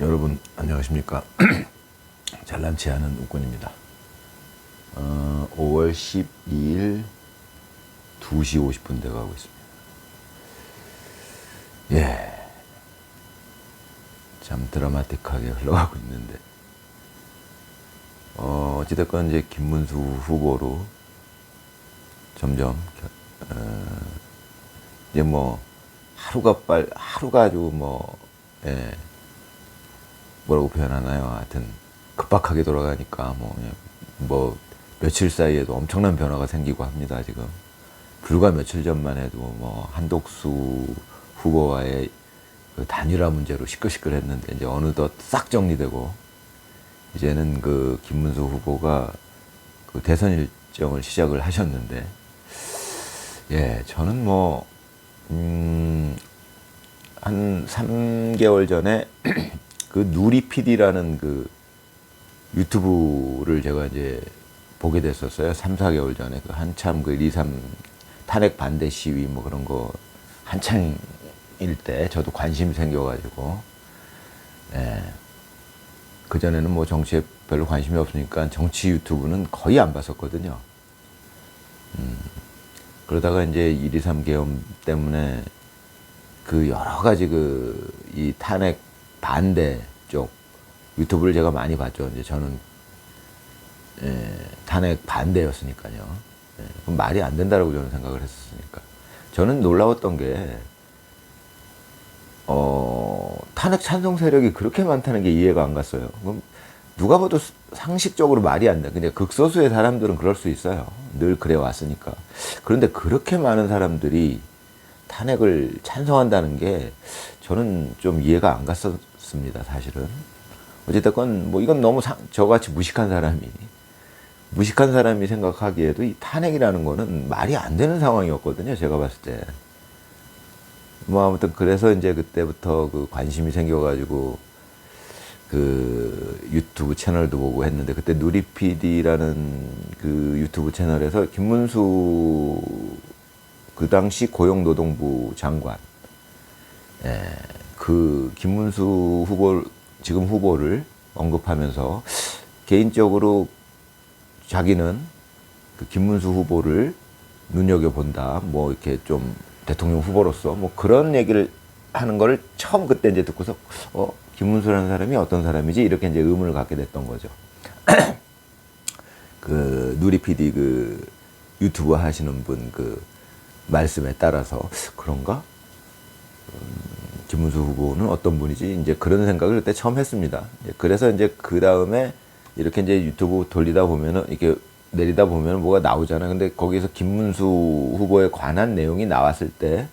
여러분 안녕하십니까. 잘난치 않은 웃군입니다. 5월 12일 2시 50분 돼가고 있습니다. 예, 참 드라마틱하게 흘러가고 있는데 어찌됐건 이제 김문수 후보로 점점 이제 뭐 하루가 아주 예, 뭐라고 표현하나요? 하여튼 급박하게 돌아가니까 뭐 며칠 사이에도 엄청난 변화가 생기고 합니다. 지금 불과 며칠 전만 해도 뭐 한독수 후보와의 그 단일화 문제로 시끌시끌했는데 이제 어느덧 싹 정리되고 이제는 그 김문수 후보가 그 대선 일정을 시작을 하셨는데, 예, 저는 한 3개월 전에 그 누리 PD라는 그 유튜브를 제가 이제 보게 됐었어요. 3, 4개월 전에 그 한참 그 2.3 탄핵 반대 시위 뭐 그런 거 한창일 때 저도 관심이 생겨가지고, 예. 그전에는 뭐 정치에 별로 관심이 없으니까 정치 유튜브는 거의 안 봤었거든요. 그러다가 이제 1.23 계엄 때문에 그 여러 가지 이 탄핵 반대 쪽 유튜브를 제가 많이 봤죠. 이제 저는 탄핵 반대였으니까요. 그럼 말이 안 된다라고 저는 생각을 했었으니까. 저는 놀라웠던 게 탄핵 찬성 세력이 그렇게 많다는 게 이해가 안 갔어요. 그럼 누가 봐도 상식적으로 말이 안 돼. 근데 극소수의 사람들은 그럴 수 있어요. 늘 그래 왔으니까. 그런데 그렇게 많은 사람들이 탄핵을 찬성한다는 게 저는 좀 이해가 안 갔었습니다, 사실은. 어쨌든 뭐 이건 너무 저같이 무식한 사람이 생각하기에도 이 탄핵이라는 거는 말이 안 되는 상황이었거든요, 제가 봤을 때. 뭐 아무튼 그래서 이제 그때부터 그 관심이 생겨가지고 그 유튜브 채널도 보고 했는데, 그때 누리 PD라는 그 유튜브 채널에서 김문수 그 당시 고용노동부 장관, 예, 그 김문수 지금 후보를 언급하면서 개인적으로 자기는 그 김문수 후보를 눈여겨본다, 뭐 이렇게 좀 대통령 후보로서 뭐 그런 얘기를 하는 거를 처음 그때 이제 듣고서 김문수라는 사람이 어떤 사람이지, 이렇게 이제 의문을 갖게 됐던 거죠. 그 누리 PD 그 유튜브 하시는 분 그 말씀에 따라서 그런가? 김문수 후보는 어떤 분이지? 이제 그런 생각을 그때 처음 했습니다. 그래서 이제 그 다음에 이렇게 이제 유튜브 돌리다 보면은 이렇게 내리다 보면 뭐가 나오잖아요. 근데 거기서 김문수 후보에 관한 내용이 나왔을 때,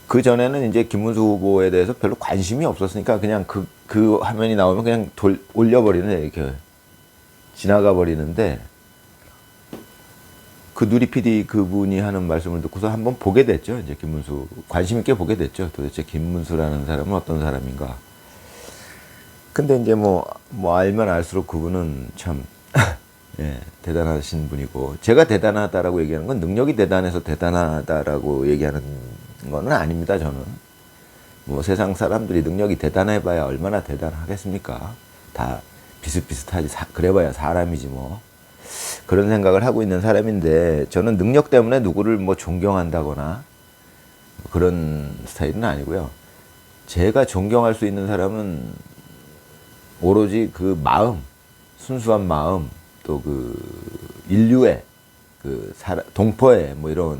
그 전에는 이제 김문수 후보에 대해서 별로 관심이 없었으니까 그냥 그 화면이 나오면 그냥 올려버리는, 이렇게 지나가 버리는데, 그 누리 PD 그분이 하는 말씀을 듣고서 한번 보게 됐죠. 이제 김문수 관심 있게 보게 됐죠. 도대체 김문수라는 사람은 어떤 사람인가. 근데 이제 뭐 알면 알수록 그분은 참 예, 대단하신 분이고, 제가 대단하다라고 얘기하는 건 능력이 대단해서 대단하다라고 얘기하는 건 아닙니다. 저는 뭐 세상 사람들이 능력이 대단해봐야 얼마나 대단하겠습니까? 다 비슷비슷하지. 그래봐야 사람이지 뭐. 그런 생각을 하고 있는 사람인데, 저는 능력 때문에 누구를 뭐 존경한다거나 그런 스타일은 아니고요. 제가 존경할 수 있는 사람은 오로지 그 마음, 순수한 마음, 또 그 인류의 그 동포의 뭐 이런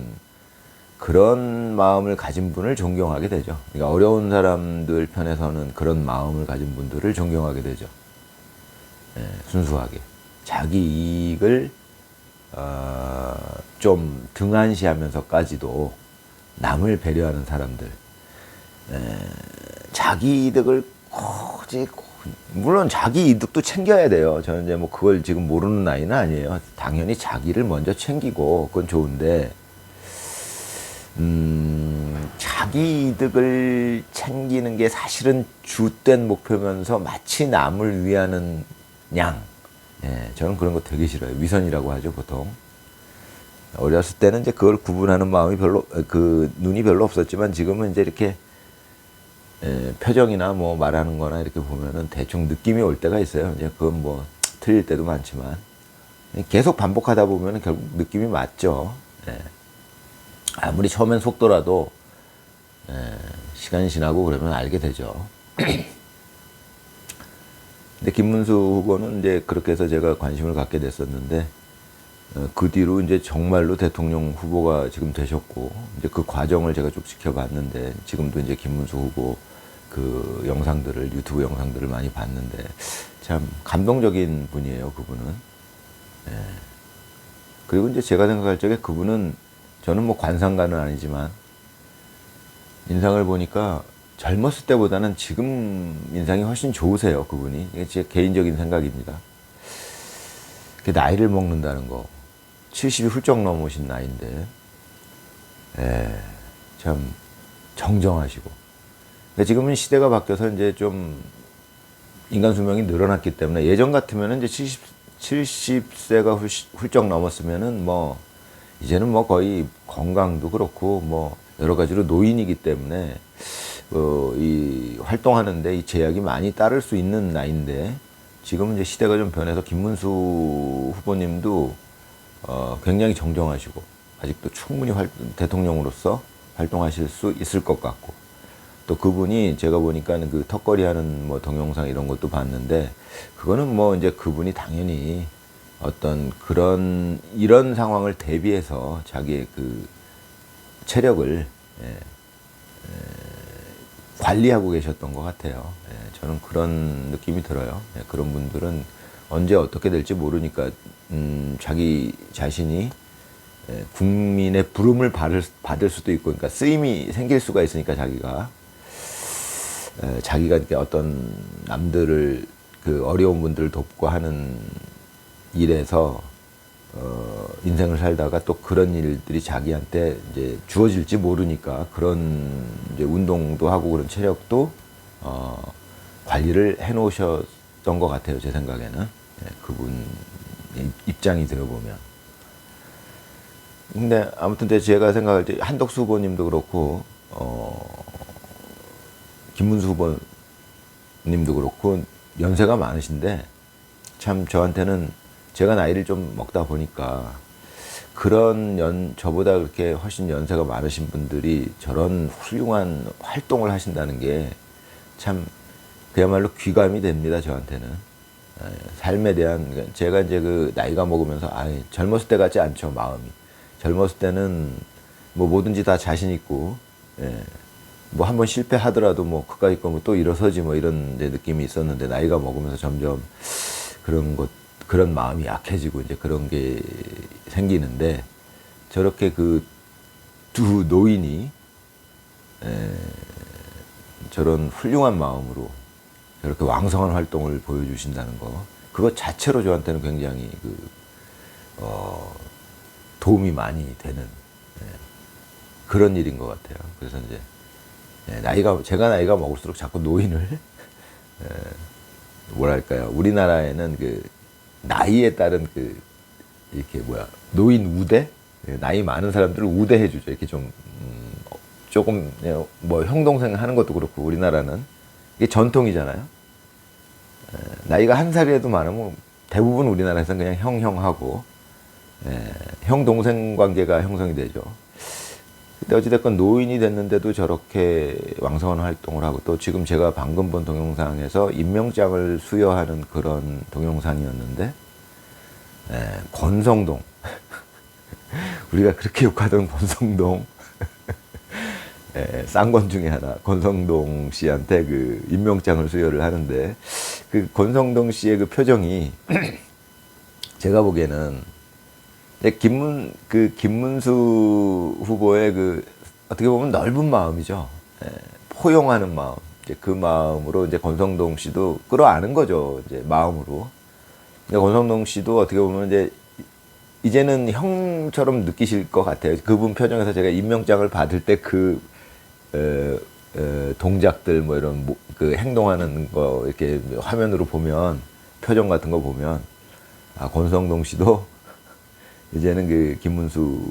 그런 마음을 가진 분을 존경하게 되죠. 그러니까 어려운 사람들 편에서는 그런 마음을 가진 분들을 존경하게 되죠. 예, 순수하게 자기 이익을 좀 등한시하면서까지도 남을 배려하는 사람들, 자기 이득을 물론 자기 이득도 챙겨야 돼요. 저는 이제 뭐 그걸 지금 모르는 나이는 아니에요. 당연히 자기를 먼저 챙기고 그건 좋은데, 자기 이득을 챙기는 게 사실은 주된 목표면서 마치 남을 위하는 양. 예, 저는 그런 거 되게 싫어요. 위선이라고 하죠, 보통. 어렸을 때는 이제 그걸 구분하는 마음이 눈이 별로 없었지만 지금은 이제 이렇게 표정이나 뭐 말하는 거나 이렇게 보면은 대충 느낌이 올 때가 있어요. 이제 그건 뭐 틀릴 때도 많지만 계속 반복하다 보면은 결국 느낌이 맞죠. 예. 아무리 처음엔 속더라도 시간이 지나고 그러면 알게 되죠. 근데 김문수 후보는 이제 그렇게 해서 제가 관심을 갖게 됐었는데 그 뒤로 이제 정말로 대통령 후보가 지금 되셨고 이제 그 과정을 제가 쭉 지켜봤는데 지금도 이제 김문수 후보 그 영상들을 유튜브 영상들을 많이 봤는데 참 감동적인 분이에요, 그분은. 예. 그리고 이제 제가 생각할 적에 그분은 저는 뭐 관상가는 아니지만 인상을 보니까 젊었을 때보다는 지금 인상이 훨씬 좋으세요, 그분이. 이게 제 개인적인 생각입니다. 나이를 먹는다는 거. 70이 훌쩍 넘으신 나이인데, 참 정정하시고. 근데 지금은 시대가 바뀌어서 이제 좀 인간 수명이 늘어났기 때문에 예전 같으면 이제 70세가 훌쩍 넘었으면은 뭐 이제는 뭐 거의 건강도 그렇고 뭐 여러 가지로 노인이기 때문에 이 활동하는데 이 제약이 많이 따를 수 있는 나이인데 지금은 이제 시대가 좀 변해서 김문수 후보님도 굉장히 정정하시고 아직도 충분히 대통령으로서 활동하실 수 있을 것 같고 또 그분이 제가 보니까는 그 턱걸이 하는 뭐 동영상 이런 것도 봤는데 그거는 뭐 이제 그분이 당연히 어떤 이런 상황을 대비해서 자기의 그 체력을 관리하고 계셨던 것 같아요. 저는 그런 느낌이 들어요. 그런 분들은 언제 어떻게 될지 모르니까 자기 자신이 국민의 부름을 받을 수도 있고, 그러니까 쓰임이 생길 수가 있으니까 자기가 이렇게 어떤 남들을 그 어려운 분들을 돕고 하는 일에서 인생을 살다가 또 그런 일들이 자기한테 이제 주어질지 모르니까 그런 이제 운동도 하고 그런 체력도 관리를 해놓으셨던 것 같아요, 제 생각에는. 그분 입장이 들어보면. 근데 아무튼 제가 생각할 때 한덕수 후보님도 그렇고 김문수 후보님도 그렇고 연세가 많으신데 참 저한테는 제가 나이를 좀 먹다 보니까 저보다 그렇게 훨씬 연세가 많으신 분들이 저런 훌륭한 활동을 하신다는 게 참 그야말로 귀감이 됩니다, 저한테는. 삶에 대한, 제가 이제 그 나이가 먹으면서, 젊었을 때 같지 않죠, 마음이. 젊었을 때는 뭐 뭐든지 다 자신 있고, 뭐 한번 실패하더라도 뭐 그까짓 거 뭐 또 일어서지 뭐 이런 이제 느낌이 있었는데 나이가 먹으면서 점점 그런 마음이 약해지고 이제 그런 게 생기는데 저렇게 그 두 노인이 저런 훌륭한 마음으로 저렇게 왕성한 활동을 보여주신다는 거 그것 자체로 저한테는 굉장히 도움이 많이 되는 그런 일인 것 같아요. 그래서 이제 제가 나이가 먹을수록 자꾸 노인을 뭐랄까요, 우리나라에는 그 나이에 따른 이렇게 노인 우대? 나이 많은 사람들을 우대해주죠. 이렇게 좀 조금 뭐 형 동생 하는 것도 그렇고 우리나라는 이게 전통이잖아요. 나이가 한 살이라도 많으면 대부분 우리나라에서는 그냥 형하고 형 동생 관계가 형성이 되죠. 근데 어찌됐건 노인이 됐는데도 저렇게 왕성한 활동을 하고 또 지금 제가 방금 본 동영상에서 임명장을 수여하는 그런 동영상이었는데 권성동 우리가 그렇게 욕하던 권성동 쌍권 중에 하나 권성동 씨한테 그 임명장을 수여를 하는데 그 권성동 씨의 그 표정이 제가 보기에는 김문수 후보의 어떻게 보면 넓은 마음이죠. 포용하는 마음. 이제 그 마음으로 이제 권성동 씨도 끌어안은 거죠. 이제 마음으로. 그러니까 권성동 씨도 어떻게 보면 이제는 형처럼 느끼실 것 같아요. 그분 표정에서 제가 임명장을 받을 때 동작들 뭐 이런 그 행동하는 거 이렇게 화면으로 보면 표정 같은 거 보면 권성동 씨도 이제는 김문수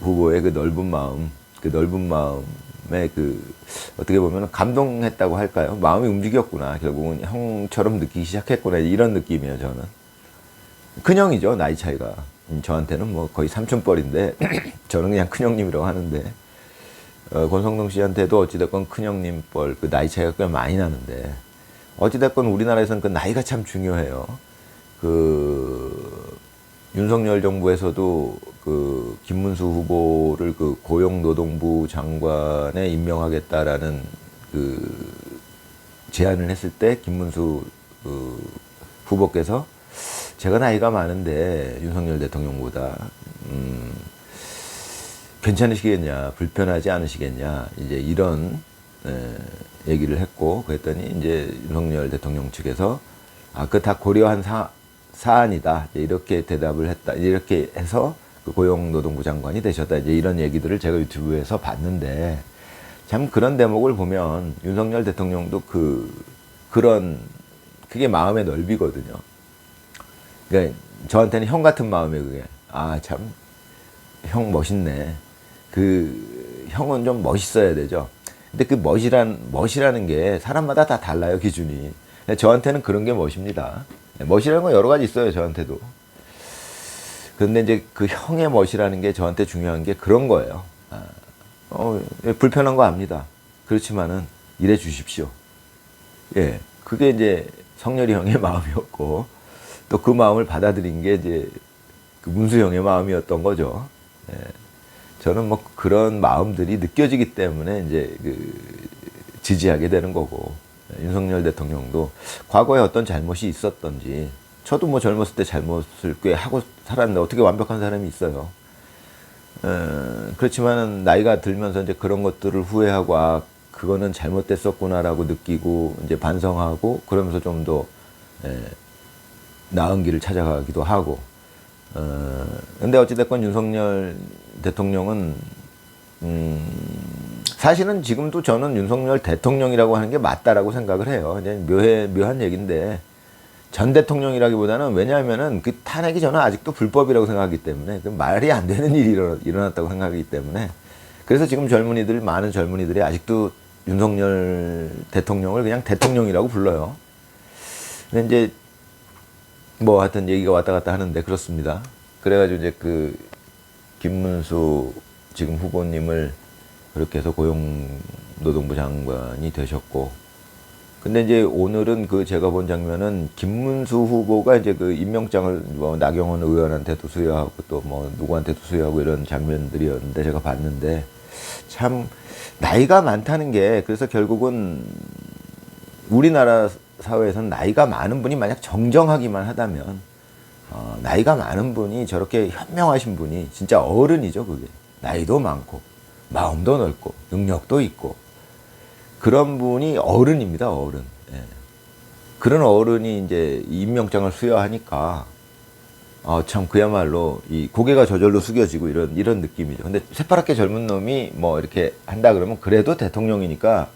후보의 그 넓은 마음을 그 어떻게 보면 감동했다고 할까요? 마음이 움직였구나. 결국은 형처럼 느끼기 시작했구나. 이런 느낌이에요, 저는. 큰형이죠, 나이 차이가. 저한테는 뭐 거의 삼촌뻘인데 저는 그냥 큰형님이라고 하는데 권성동 씨한테도 어찌됐건 큰형님 뻘, 그 나이 차이가 꽤 많이 나는데 어찌됐건 우리나라에서는 그 나이가 참 중요해요. 그 윤석열 정부에서도 그 김문수 후보를 그 고용노동부 장관에 임명하겠다라는 그 제안을 했을 때 김문수 그 후보께서 제가 나이가 많은데 윤석열 대통령보다 괜찮으시겠냐, 불편하지 않으시겠냐, 이제 이런 얘기를 했고, 그랬더니 이제 윤석열 대통령 측에서 그 다 고려한 사안이다, 이렇게 대답을 했다. 이렇게 해서 그 고용노동부 장관이 되셨다. 이제 이런 얘기들을 제가 유튜브에서 봤는데, 참 그런 대목을 보면 윤석열 대통령도 그게 마음의 넓이거든요. 그러니까 저한테는 형 같은 마음이에요, 그게. 참, 형 멋있네. 그 형은 좀 멋있어야 되죠. 근데 그 멋이라는 게 사람마다 다 달라요, 기준이. 저한테는 그런 게 멋입니다. 멋이라는 건 여러 가지 있어요, 저한테도. 그런데 이제 그 형의 멋이라는 게 저한테 중요한 게 그런 거예요. 불편한 거 압니다. 그렇지만은 일해 주십시오. 예, 그게 이제 성렬이 형의 마음이었고, 또 그 마음을 받아들인 게 이제 그 문수 형의 마음이었던 거죠. 예. 저는 뭐 그런 마음들이 느껴지기 때문에 이제 지지하게 되는 거고, 윤석열 대통령도 과거에 어떤 잘못이 있었던지, 저도 뭐 젊었을 때 잘못을 꽤 하고 살았는데 어떻게 완벽한 사람이 있어요. 그렇지만은 나이가 들면서 이제 그런 것들을 후회하고, 그거는 잘못됐었구나라고 느끼고 이제 반성하고, 그러면서 좀 더 나은 길을 찾아가기도 하고. 근데 어찌됐건 윤석열 대통령은, 사실은 지금도 저는 윤석열 대통령이라고 하는 게 맞다라고 생각을 해요. 이제 묘한 얘기인데, 전 대통령이라기보다는, 왜냐하면은 그 탄핵이 저는 아직도 불법이라고 생각하기 때문에, 그 말이 안 되는 일이 일어났다고 생각하기 때문에, 그래서 지금 많은 젊은이들이 아직도 윤석열 대통령을 그냥 대통령이라고 불러요. 근데 이제 뭐 하여튼 얘기가 왔다 갔다 하는데 그렇습니다. 그래가지고 이제 김문수 지금 후보님을 그렇게 해서 고용노동부 장관이 되셨고, 근데 이제 오늘은 제가 본 장면은 김문수 후보가 이제 임명장을 뭐 나경원 의원한테도 수여하고 또 뭐 누구한테도 수여하고 이런 장면들이었는데, 제가 봤는데 참 나이가 많다는 게, 그래서 결국은 우리나라 사회에서는 나이가 많은 분이 만약 정정하기만 하다면, 나이가 많은 분이 저렇게 현명하신 분이 진짜 어른이죠. 그게 나이도 많고 마음도 넓고 능력도 있고 그런 분이 어른입니다. 어른. 예. 그런 어른이 이제 임명장을 수여하니까 참 그야말로 이 고개가 저절로 숙여지고 이런 느낌이죠. 근데 새파랗게 젊은 놈이 뭐 이렇게 한다 그러면 그래도 대통령이니까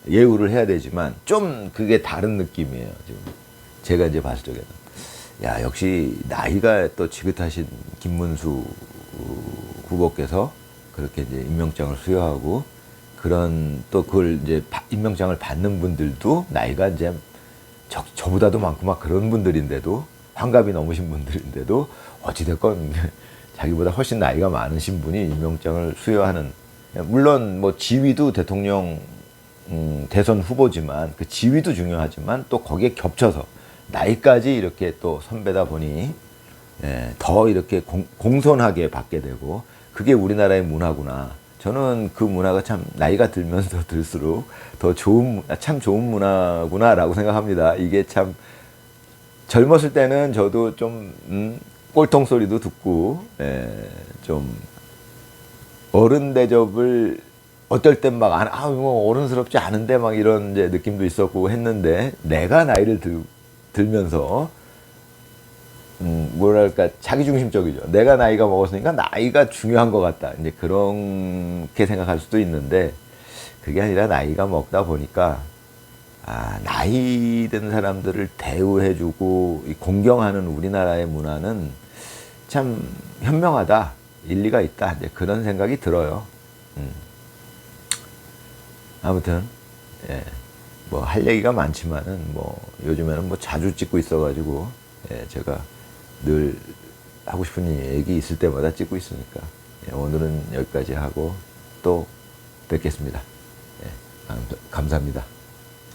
예우를 해야 되지만 좀 그게 다른 느낌이에요. 지금 제가 이제 봤을 적에는, 야, 역시 나이가 또 지긋하신 김문수 후보께서 그렇게 이제 임명장을 수여하고, 그런 또 그걸 이제 임명장을 받는 분들도 나이가 이제 저보다도 많고 막 그런 분들인데도, 환갑이 넘으신 분들인데도 어찌됐건 자기보다 훨씬 나이가 많으신 분이 임명장을 수여하는, 물론 뭐 지위도 대통령 대선 후보지만 그 지위도 중요하지만 또 거기에 겹쳐서 나이까지 이렇게 또 선배다 보니 더 이렇게 공손하게 받게 되고, 그게 우리나라의 문화구나. 저는 그 문화가 참 나이가 들면서 들수록 더 참 좋은 문화구나라고 생각합니다. 이게 참 젊었을 때는 저도 좀 꼴통 소리도 듣고 좀 어른 대접을 어떨 땐 막 뭐 어른스럽지 않은데 막 이런 이제 느낌도 있었고 했는데, 내가 나이를 들면서 뭐랄까 자기중심적이죠. 내가 나이가 먹었으니까 나이가 중요한 것 같다. 이제 그렇게 생각할 수도 있는데, 그게 아니라 나이가 먹다 보니까 나이 든 사람들을 대우해주고 공경하는 우리나라의 문화는 참 현명하다, 일리가 있다. 이제 그런 생각이 들어요. 아무튼 예, 뭐 할 얘기가 많지만은 뭐 요즘에는 뭐 자주 찍고 있어가지고 예, 제가 늘 하고 싶은 얘기 있을 때마다 찍고 있으니까 예, 오늘은 여기까지 하고 또 뵙겠습니다. 예, 감사합니다.